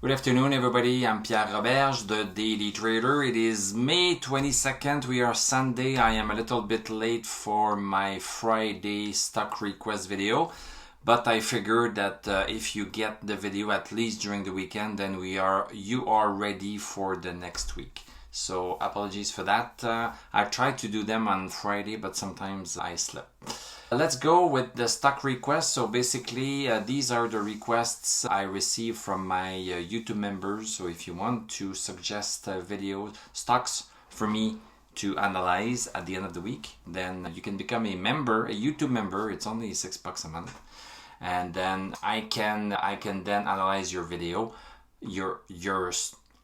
Good afternoon, everybody. I'm Pierre Roberge, the Daily Trader. It is May 22nd. We are Sunday. I am a little bit late for my Friday stock request video, but I figured that if you get the video at least during the weekend, then you are ready for the next week. So apologies for that. I try to do them on Friday, but sometimes I slip. Let's go with the stock requests. So basically, these are the requests I receive from my YouTube members. So if you want to suggest video stocks for me to analyze at the end of the week, then you can become a member, a YouTube member. It's only $6 a month, and then I can then analyze your video,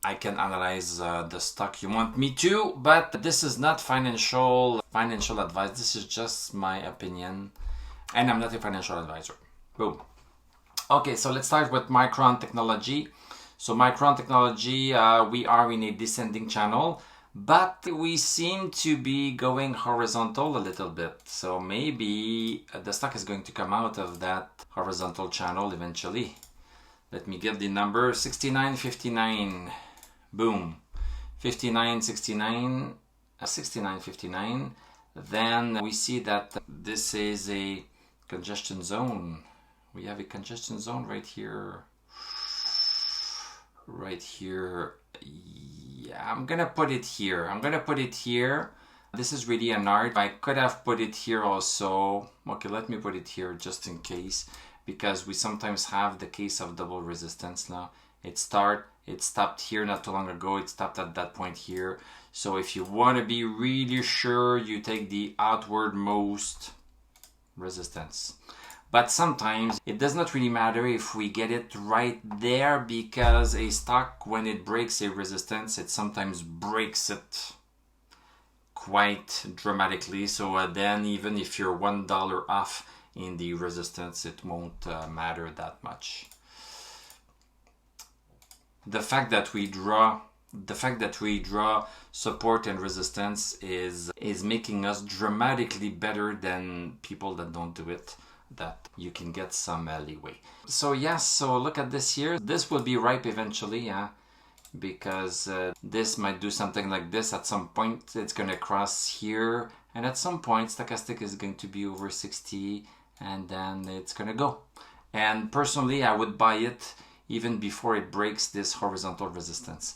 I can analyze the stock you want me to, but this is not financial advice. This is just my opinion, and I'm not a financial advisor. Boom. Okay, so let's start with Micron Technology. So Micron Technology, we are in a descending channel, but we seem to be going horizontal a little bit. So maybe the stock is going to come out of that horizontal channel eventually. Let me get the number, 69.59. Boom, 59.69, 69.59. Then we see that this is a congestion zone. We have a congestion zone right here. Right here. Yeah, I'm gonna put it here. This is really an art. I could have put it here also. Okay, let me put it here just in case, because we sometimes have the case of double resistance now. It stopped here not too long ago. It stopped at that point here. So if you want to be really sure, you take the outwardmost resistance. But sometimes it does not really matter if we get it right there, because a stock, when it breaks a resistance, it sometimes breaks it quite dramatically. So then even if you're $1 off in the resistance, it won't matter that much. The fact that we draw support and resistance is making us dramatically better than people that don't do it, that you can get some leeway. So yes, so look at this here. This will be ripe eventually, because this might do something like this. At some point it's going to cross here, and at some point stochastic is going to be over 60, and then it's going to go. And personally, I would buy it even before it breaks this horizontal resistance.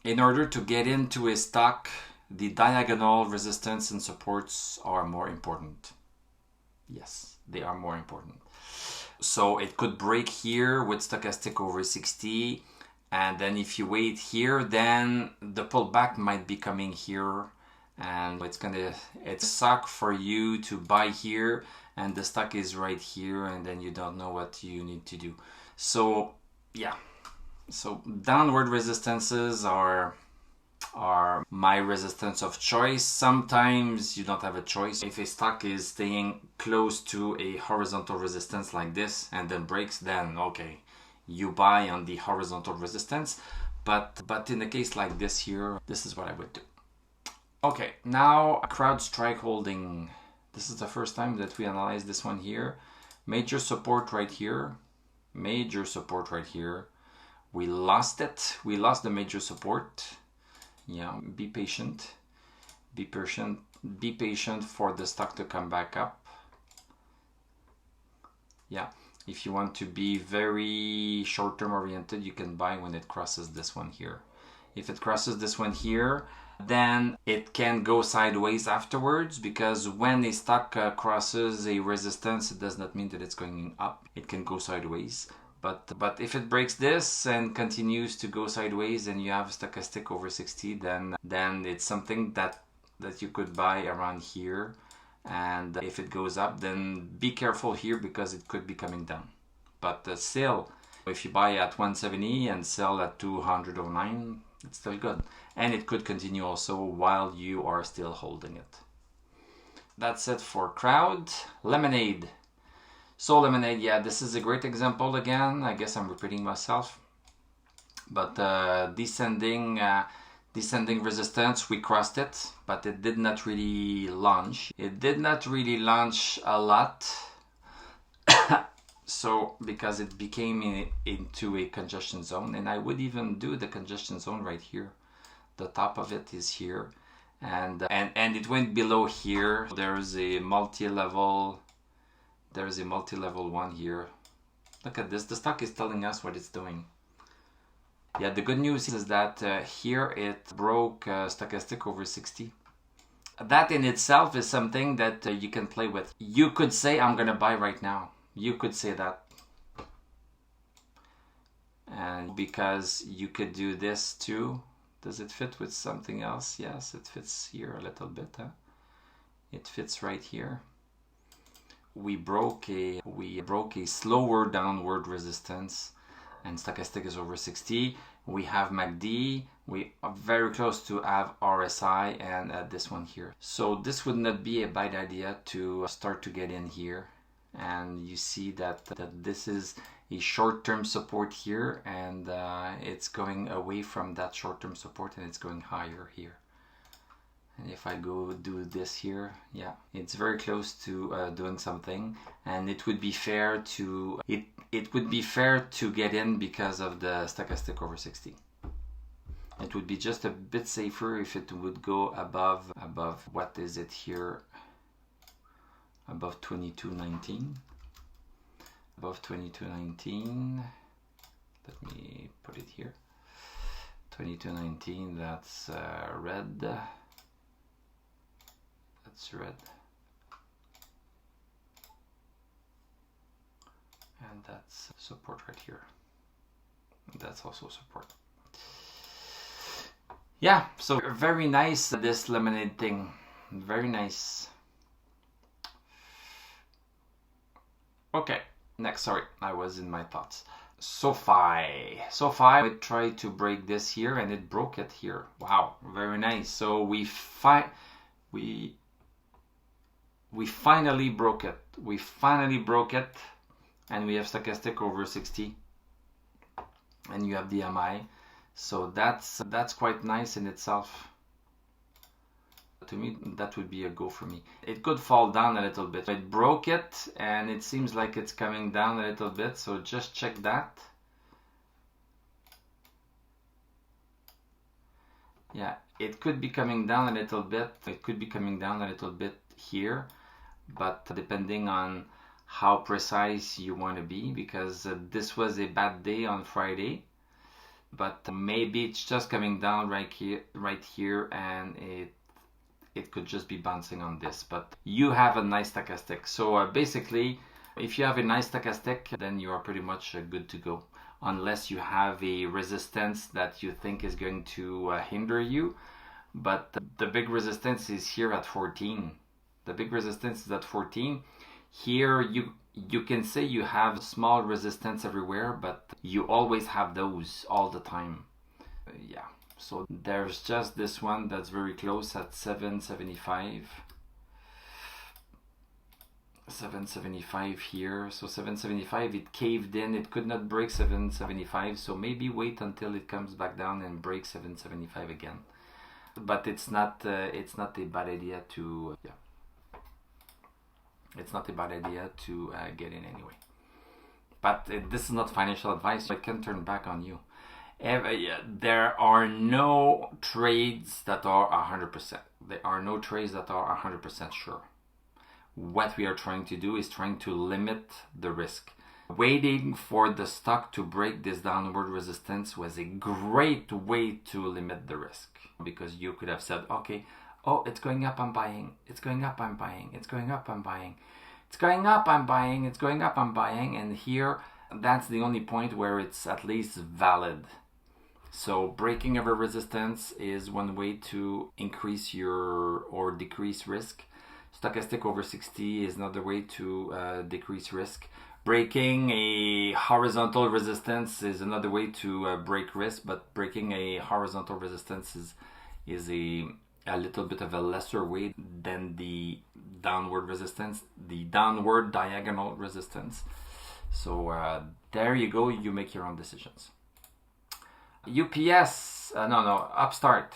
In order to get into a stock, the diagonal resistance and supports are more important. Yes, they are more important. So it could break here with stochastic over 60, and then if you wait here, then the pullback might be coming here, and it's suck for you to buy here, and the stock is right here, and then you don't know what you need to do. So yeah, so downward resistances are my resistance of choice. Sometimes you don't have a choice. If a stock is staying close to a horizontal resistance like this and then breaks, then okay, you buy on the horizontal resistance. But in a case like this here, this is what I would do. Okay, now CrowdStrike holding. This is the first time that we analyze this one here. Major support right here. Major support right here. We lost it. We lost the major support. Yeah, be patient. Be patient. Be patient for the stock to come back up. Yeah, if you want to be very short-term oriented, you can buy when it crosses this one here. If it crosses this one here, then it can go sideways afterwards, because when a stock crosses a resistance, it does not mean that it's going up. It can go sideways. But if it breaks this and continues to go sideways and you have stochastic over 60, then it's something that you could buy around here. And if it goes up, then be careful here, because it could be coming down. But still, if you buy at 170 and sell at 209, it's still good. And it could continue also while you are still holding it. That's it for Crowd. Lemonade. So Lemonade, yeah, this is a great example again. I guess I'm repeating myself. But descending resistance, we crossed it, but it did not really launch. It did not really launch a lot. So because it became into a congestion zone, and I would even do the congestion zone right here. The top of it is here, and it went below here. There's a multi-level one here. Look at this. The stock is telling us what it's doing. Yeah, the good news is that here it broke stochastic over 60. That in itself is something that you can play with. You could say, I'm going to buy right now. You could say that. And because you could do this too. Does it fit with something else? Yes, it fits here a little bit. Huh? It fits right here. We broke a slower downward resistance, and stochastic is over 60. We have MACD. We are very close to have RSI and this one here. So this would not be a bad idea to start to get in here. And you see that this is a short-term support here, and it's going away from that short-term support and it's going higher here. And if I go do this here, yeah, it's very close to doing something, and it would be fair to it would be fair to get in because of the stochastic over 60. It would be just a bit safer if it would go above what is it here? Above 22.19. Above 22.19. Let me put it here. 22.19. That's red. That's red. And that's support right here. That's also support. Yeah, so very nice, this lemonade thing. Very nice. Okay, next, sorry, I was in my thoughts. SoFi, I tried to break this here and it broke it here. Wow, very nice. So we finally broke it. We finally broke it, and we have stochastic over 60, and you have the MI. So that's quite nice in itself. To me, that would be a go for me. It could fall down a little bit. It broke it, and it seems like it's coming down a little bit. So just check that. Yeah, it could be coming down a little bit. It could be coming down a little bit here, but depending on how precise you want to be, because this was a bad day on Friday, but maybe it's just coming down right here, and it could just be bouncing on this. But you have a nice stochastic. So basically, if you have a nice stochastic, then you are pretty much good to go, unless you have a resistance that you think is going to hinder you. But the big resistance is here at 14. The big resistance is at 14. Here you can say you have small resistance everywhere, but you always have those all the time. Yeah, so there's just this one that's very close at 775. 775 here. So 775, it caved in. It could not break 775. So maybe wait until it comes back down and breaks 775 again. But it's not a bad idea to it's not a bad idea to get in anyway. But this is not financial advice. I can turn back on you. There are no trades that are 100%. There are no trades that are 100% sure. What we are trying to do is trying to limit the risk. Waiting for the stock to break this downward resistance was a great way to limit the risk, because you could have said, okay, oh, it's going up, I'm buying. It's going up, I'm buying. It's going up, I'm buying. It's going up, I'm buying. It's going up, I'm buying. And here, that's the only point where it's at least valid. So breaking of a resistance is one way to increase or decrease risk. Stochastic over 60 is another way to decrease risk. Breaking a horizontal resistance is another way to break risk, but breaking a horizontal resistance is a little bit of a lesser way than the downward resistance, the downward diagonal resistance. So there you go, you make your own decisions. UPS, Upstart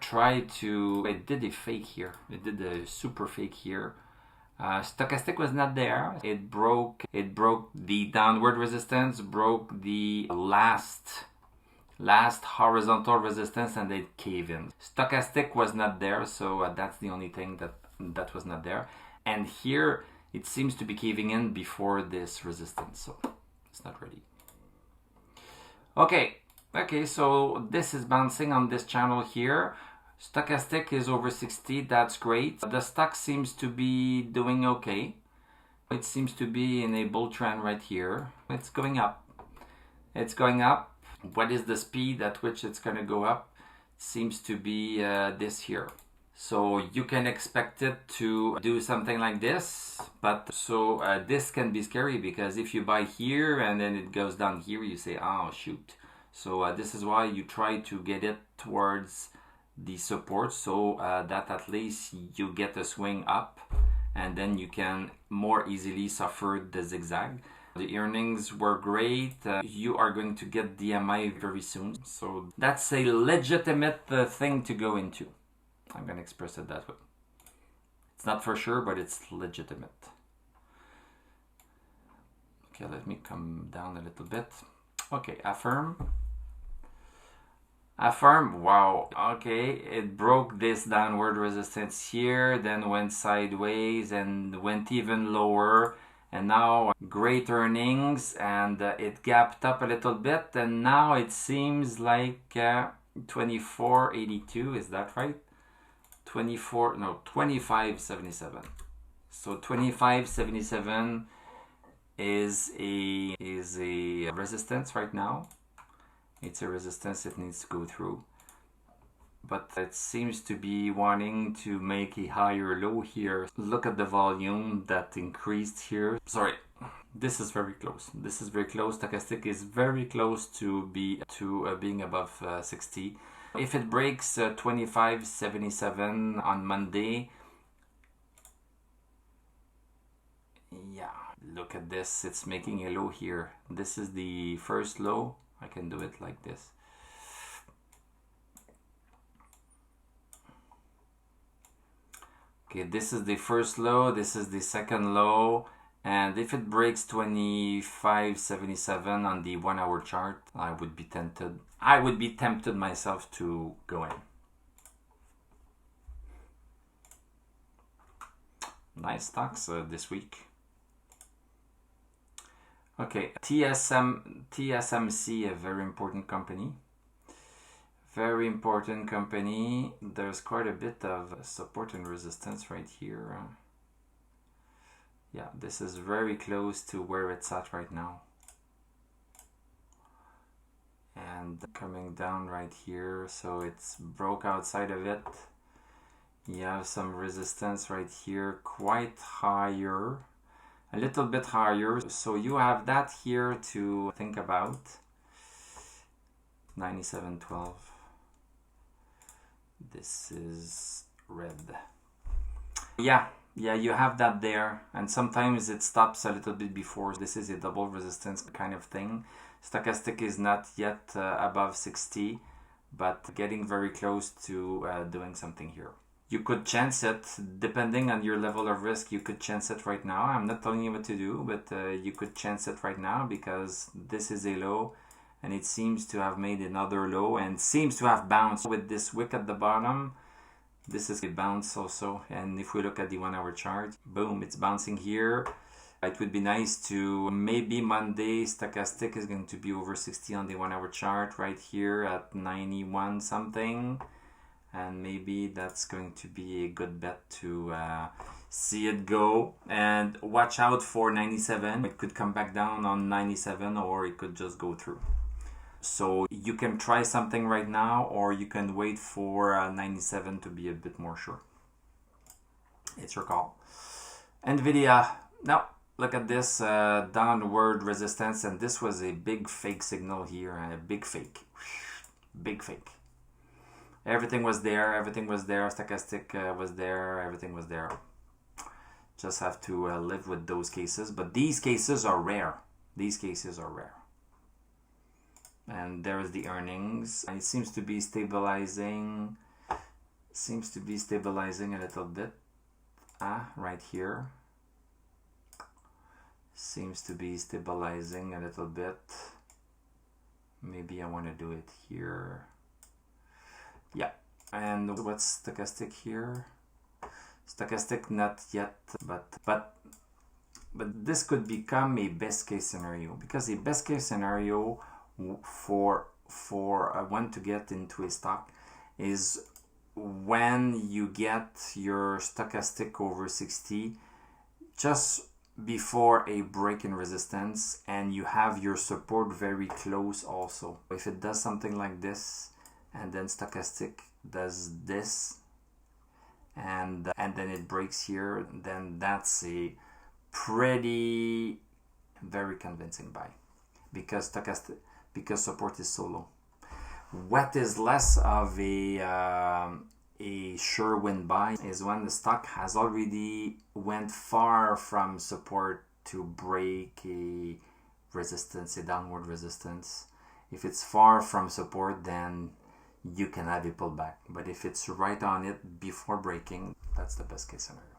tried to, it did a fake here. It did a super fake here. Stochastic was not there. It broke the downward resistance, broke the last horizontal resistance, and it caved in. Stochastic was not there, so that's the only thing that was not there. And here it seems to be caving in before this resistance, so it's not ready. Okay, so this is bouncing on this channel here. Stochastic is over 60, that's great. The stock seems to be doing okay. It seems to be in a bull trend right here. It's going up. It's going up. What is the speed at which it's going to go up? It seems to be this here. So you can expect it to do something like this, but this can be scary, because if you buy here and then it goes down here, you say, oh shoot. So this is why you try to get it towards the support, so that at least you get a swing up, and then you can more easily suffer the zigzag. The earnings were great. You are going to get DMI very soon, so that's a legitimate thing to go into. I'm going to express it that way. It's not for sure, but it's legitimate. Okay, let me come down a little bit. Okay, affirm. Affirm, wow, okay, it broke this downward resistance here, then went sideways and went even lower, and now great earnings, and it gapped up a little bit, and now it seems like 24.82, is that right? 25.77. So 25.77 is a resistance right now. It's a resistance it needs to go through, but it seems to be wanting to make a higher low here. Look at the volume that increased here. Sorry, this is very close. This is very close. Stochastic is very close to being above 60. If it breaks 25.77 on Monday, yeah, look at this. It's making a low here. This is the first low. I can do it like this. Okay, this is the first low, this is the second low, and if it breaks 25.77 on the 1 hour chart, I would be tempted. I would be tempted myself to go in. Nice stocks this week. Okay, TSMC, a very important company. Very important company. There's quite a bit of support and resistance right here. Yeah, this is very close to where it's at right now. And coming down right here, so it's broke outside of it. You have some resistance right here, quite higher. A little bit higher, so you have that here to think about. 97.12. This is red. Yeah, you have that there, and sometimes it stops a little bit before. This is a double resistance kind of thing. Stochastic is not yet above 60, but getting very close to doing something here. You could chance it, depending on your level of risk. You could chance it right now. I'm not telling you what to do, but you could chance it right now, because this is a low and it seems to have made another low and seems to have bounced with this wick at the bottom. This is a bounce also, and if we look at the 1 hour chart, boom, it's bouncing here. It would be nice to, maybe Monday, Stochastic is going to be over 60 on the 1 hour chart right here at 91 something. And maybe that's going to be a good bet to see it go. And watch out for 97. It could come back down on 97, or it could just go through. So you can try something right now, or you can wait for 97 to be a bit more sure. It's your call. NVIDIA. Now, look at this downward resistance. And this was a big fake signal here. And a big fake. Big fake. Everything was there, Stochastic was there, everything was there. Just have to live with those cases, but these cases are rare. And there's the earnings. And it seems to be stabilizing. A little bit. Right here. seems to be stabilizing a little bit. Maybe I want to do it here. Yeah. And what's stochastic here? Stochastic not yet, but this could become a best case scenario, because a best case scenario for when to get into a stock is when you get your stochastic over 60 just before a break in resistance, and you have your support very close also. If it does something like this, and then stochastic does this, and then it breaks here, then that's a pretty very convincing buy, because support is so low. What is less of a sure win buy is when the stock has already went far from support to break a resistance, a downward resistance. If it's far from support, then you can have a pullback. But if it's right on it before breaking, that's the best case scenario.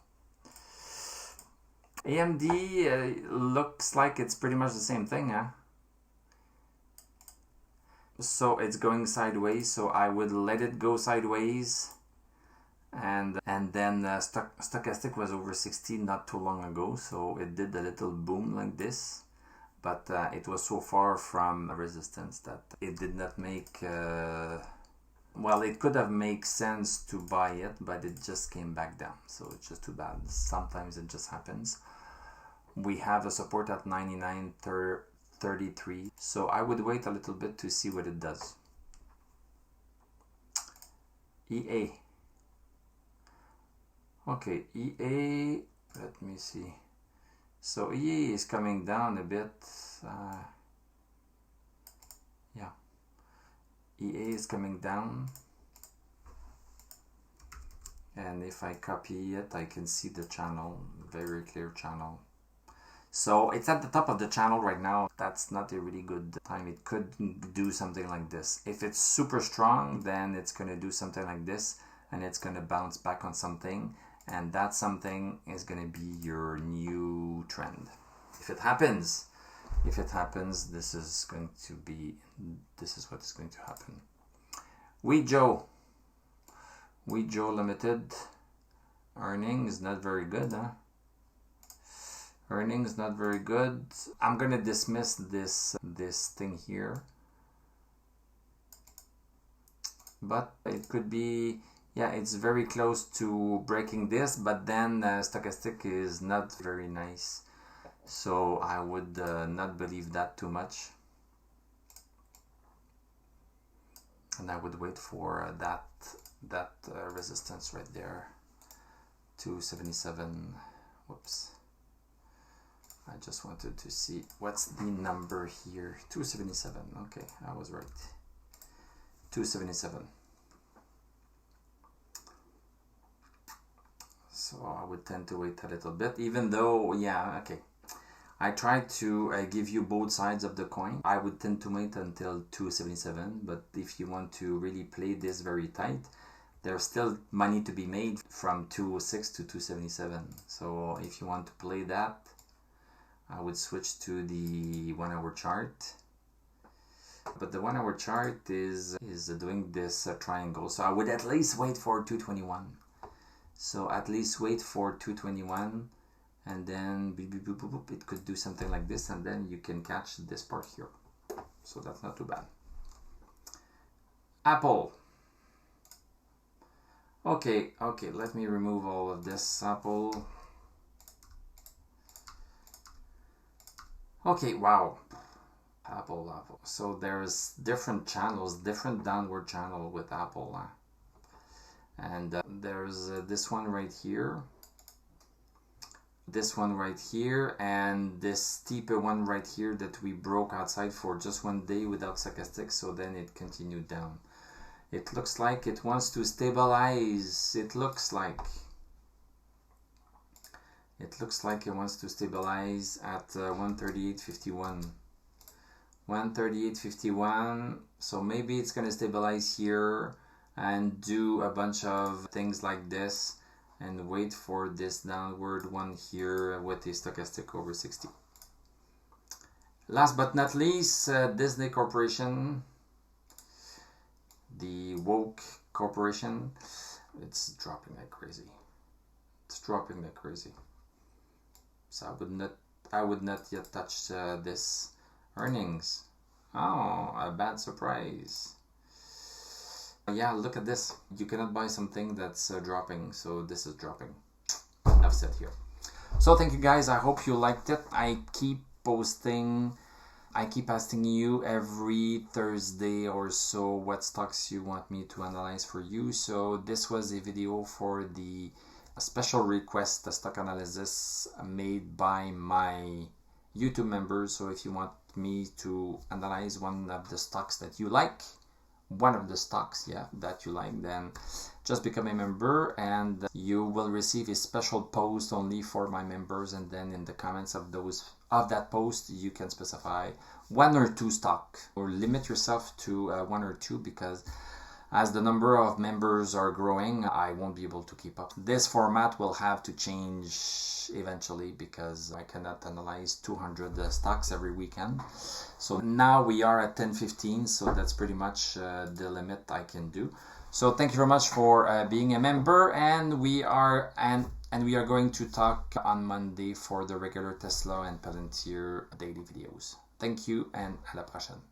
AMD looks like it's pretty much the same thing, huh? So it's going sideways, so I would let it go sideways. And then stochastic was over 60 not too long ago, so it did a little boom like this, but it was so far from resistance that it did not make well, it could have made sense to buy it, but it just came back down, so it's just too bad. Sometimes it just happens. We have a support at 99.33, so I would wait a little bit to see what it does. EA. Okay, EA, let me see. So EA is coming down a bit. Yeah, EA is coming down. And if I copy it, I can see the channel, very clear channel. So it's at the top of the channel right now. That's not a really good time. It could do something like this. If it's super strong, then it's going to do something like this, and it's going to bounce back on something. And that something is going to be your new trend. If it happens, this is what is going to happen. Wejo Limited, earnings not very good, huh? Earnings not very good. I'm going to dismiss this thing here. But it could be, yeah, it's very close to breaking this, but then stochastic is not very nice. So I would not believe that too much. And I would wait for that resistance right there, 277. Whoops. I just wanted to see what's the number here. 277. Okay, I was right. 277. So I would tend to wait a little bit, even though, yeah, okay. I tried to give you both sides of the coin. I would tend to wait until 277, but if you want to really play this very tight, there's still money to be made from 206 to 277. So if you want to play that, I would switch to the 1 hour chart. But the 1 hour chart is doing this triangle. So I would at least wait for 221. So at least wait for 221, and then beep, beep, boop, boop, boop, it could do something like this, and then you can catch this part here. So that's not too bad. Apple. Okay, let me remove all of this. Apple. Okay, wow. Apple. So there's different channels, different downward channel with Apple. And there's this one right here, this one right here, and this steeper one right here that we broke outside for just one day without stochastic, so then it continued down. It looks like it wants to stabilize. It looks like it wants to stabilize at 138.51. 138.51. So maybe it's going to stabilize here and do a bunch of things like this and wait for this downward one here with a stochastic over 60. Last but not least, Disney Corporation, the woke corporation, it's dropping like crazy. It's dropping like crazy. So I would not yet touch this earnings. Oh, a bad surprise. Yeah, look at this. You cannot buy something that's dropping, so this is dropping. Enough said here. So thank you guys. I hope you liked it. I keep asking you every Thursday or so what stocks you want me to analyze for you. So this was a video for the special request, the stock analysis made by my YouTube members. So if you want me to analyze one of the stocks that you like, then just become a member and you will receive a special post only for my members, and then in the comments of that post you can specify one or two stock, or limit yourself to one or two, because as the number of members are growing, I won't be able to keep up. This format will have to change eventually because I cannot analyze 200 stocks every weekend. So now we are at 10-15, so that's pretty much the limit I can do. So thank you very much for being a member, and we are going to talk on Monday for the regular Tesla and Palantir daily videos. Thank you, and à la prochaine.